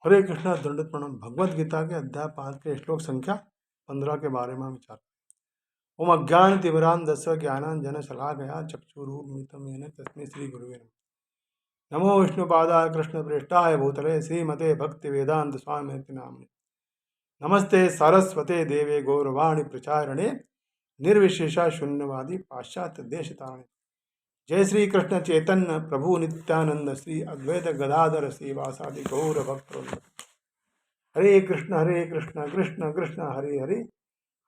हरे कृष्णा दंडवत प्रणाम। भगवद गीता के अध्याय 5 के श्लोक संख्या 15 के बारे में विचार। ओम अज्ञान तिमिरांधस्य ज्ञानांजन शलाकया चक्षुरुन्मीलितं येन तस्मै श्री गुरुवे नमः। नमो विष्णुपादाय कृष्णप्रेष्ठाय भूतले श्रीमते भक्तिवेदांत स्वामी नामिने। नमस्ते सरस्वते देवे गौरवाणी प्रचारणे निर्विशेषा शून्यवादी पाश्चात्य देशतारणे। जय श्री कृष्ण चैतन्य प्रभु नित्यानंद श्री अद्वैत गदाधर श्रीवासादि गौर भक्त। हरे कृष्ण कृष्ण कृष्ण हरे हरे,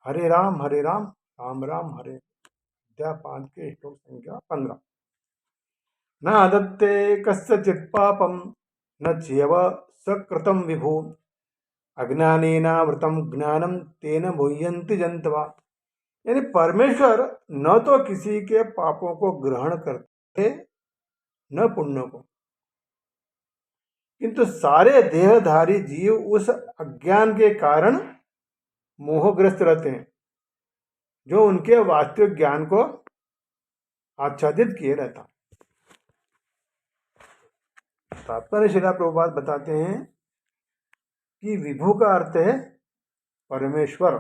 हरे राम राम राम हरे। अध्याय 5 के श्लोक संख्या 15। न आदत्ते कस्यचित् पापं न चैव सकृतं विभु अज्ञानेनावृतं ज्ञानं तेन मुह्यन्ति जन्तवः। यानी परमेश्वर न तो किसी के पापों को ग्रहण करते न पुण्यों को, किंतु सारे देहधारी जीव उस अज्ञान के कारण मोहग्रस्त रहते हैं जो उनके वास्तविक ज्ञान को आच्छादित किए रहता। तात्पर्य श्रीला प्रभुपाद बताते हैं कि विभु का अर्थ है परमेश्वर,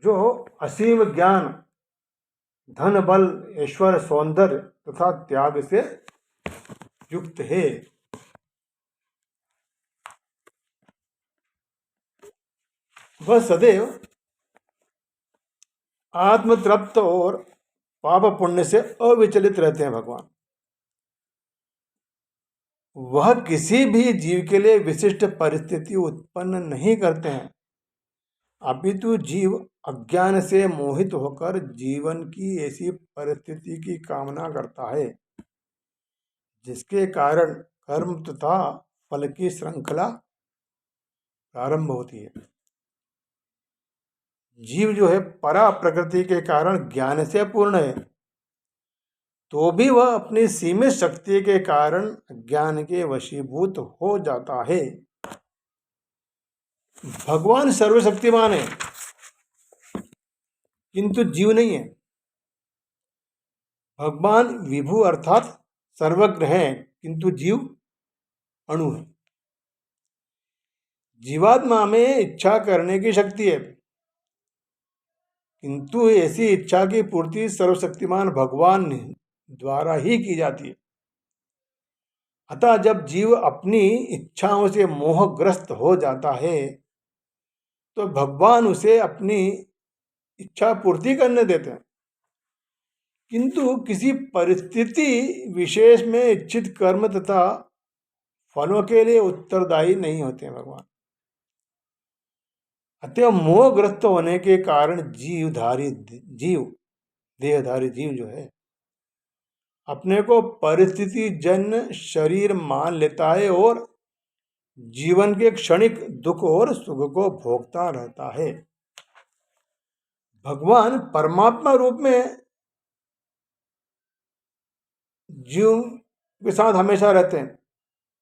जो असीम ज्ञान, धन, बल, ऐश्वर्य, सौंदर्य तथा त्याग से युक्त है। वह सदैव आत्मतृप्त और पाप पुण्य से अविचलित रहते हैं। भगवान वह किसी भी जीव के लिए विशिष्ट परिस्थिति उत्पन्न नहीं करते हैं, अपितु जीव अज्ञान से मोहित होकर जीवन की ऐसी परिस्थिति की कामना करता है जिसके कारण कर्म तथा फल की श्रृंखला प्रारंभ होती है। जीव जो है परा प्रकृति के कारण ज्ञान से पूर्ण है, तो भी वह अपनी सीमित शक्ति के कारण ज्ञान के वशीभूत हो जाता है। भगवान सर्वशक्तिमान है किंतु जीव नहीं है। भगवान विभु अर्थात सर्वज्ञ है किंतु जीव अणु है। जीवात्मा में इच्छा करने की शक्ति है, किंतु ऐसी इच्छा की पूर्ति सर्वशक्तिमान भगवान द्वारा ही की जाती है। अतः जब जीव अपनी इच्छाओं से मोहग्रस्त हो जाता है तो भगवान उसे अपनी इच्छा पूर्ति करने देते हैं, किंतु किसी परिस्थिति विशेष में इच्छित कर्म तथा फलों के लिए उत्तरदायी नहीं होते हैं भगवान। अतः मोहग्रस्त होने के कारण देहधारी जीव जो है अपने को परिस्थिति जन्य शरीर मान लेता है और जीवन के क्षणिक दुख और सुख को भोगता रहता है। भगवान परमात्मा रूप में जीव के साथ हमेशा रहते हैं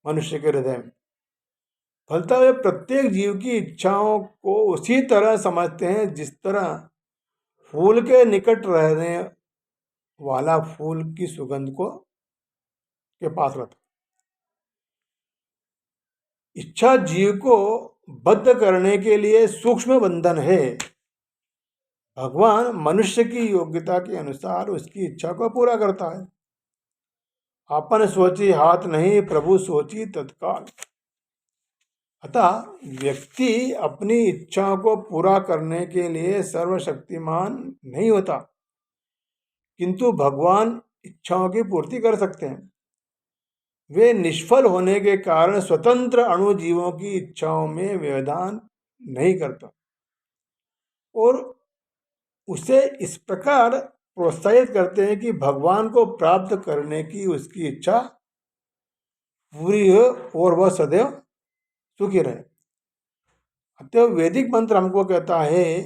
मनुष्य के हृदय में। फलतः वे प्रत्येक जीव की इच्छाओं को उसी तरह समझते हैं जिस तरह फूल के निकट रहने वाला फूल की सुगंध को के पास रहता। इच्छा जीव को बद्ध करने के लिए सूक्ष्म बंधन है। भगवान मनुष्य की योग्यता के अनुसार उसकी इच्छा को पूरा करता है। अपन सोची हाथ नहीं, प्रभु सोची तत्काल। अतः व्यक्ति अपनी इच्छाओं को पूरा करने के लिए सर्वशक्तिमान नहीं होता, किंतु भगवान इच्छाओं की पूर्ति कर सकते हैं। वे निष्फल होने के कारण स्वतंत्र अणुजीवों की इच्छाओं में व्यवधान नहीं करता और उसे इस प्रकार प्रोत्साहित करते हैं कि भगवान को प्राप्त करने की उसकी इच्छा पूरी हो और वह सदैव सुखी रहे। अतः वैदिक मंत्र हमको कहता है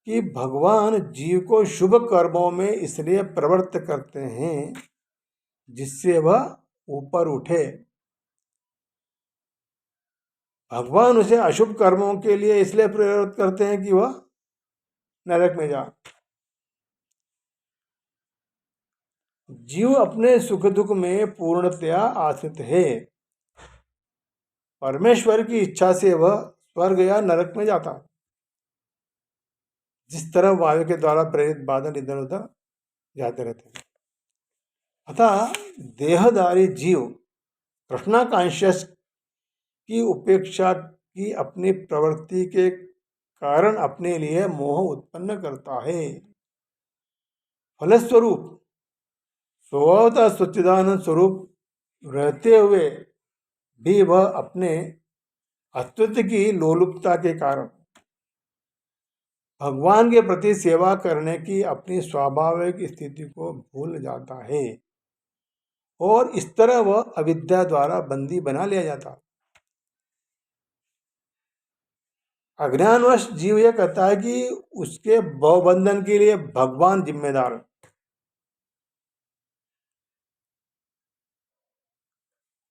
कि भगवान जीव को शुभ कर्मों में इसलिए प्रवृत्त करते हैं जिससे वह ऊपर उठे। भगवान उसे अशुभ कर्मों के लिए इसलिए प्रेरित करते हैं कि वह नरक में जा। जीव अपने सुख दुख में पूर्णतया आश्रित है। परमेश्वर की इच्छा से वह स्वर्ग या नरक में जाता है। जिस तरह वायु के द्वारा प्रेरित बादल इधर उधर जाते रहते हैं। अतः देहधारी जीव कृष्णाकांक्षा की उपेक्षा की अपनी प्रवृत्ति के कारण अपने लिए मोह उत्पन्न करता है। फलस्वरूप स्वभावतः सच्चिदानंद स्वरूप रहते हुए भी वह अपने अस्तित्व की लोलुपता के कारण भगवान के प्रति सेवा करने की अपनी स्वाभाविक स्थिति को भूल जाता है और इस तरह वह अविद्या द्वारा बंदी बना लिया जाता है। अज्ञानवश जीव यह कहता है कि उसके भवबंधन के लिए भगवान जिम्मेदार है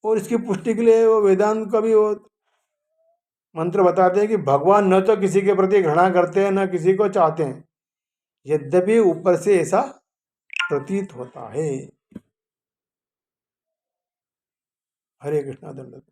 और इसकी पुष्टि के लिए वो वेदांत का भी वो मंत्र बताते हैं कि भगवान न तो किसी के प्रति घृणा करते हैं न किसी को चाहते हैं, यद्यपि ऊपर से ऐसा प्रतीत होता है। हरे कृष्णा दंडवत।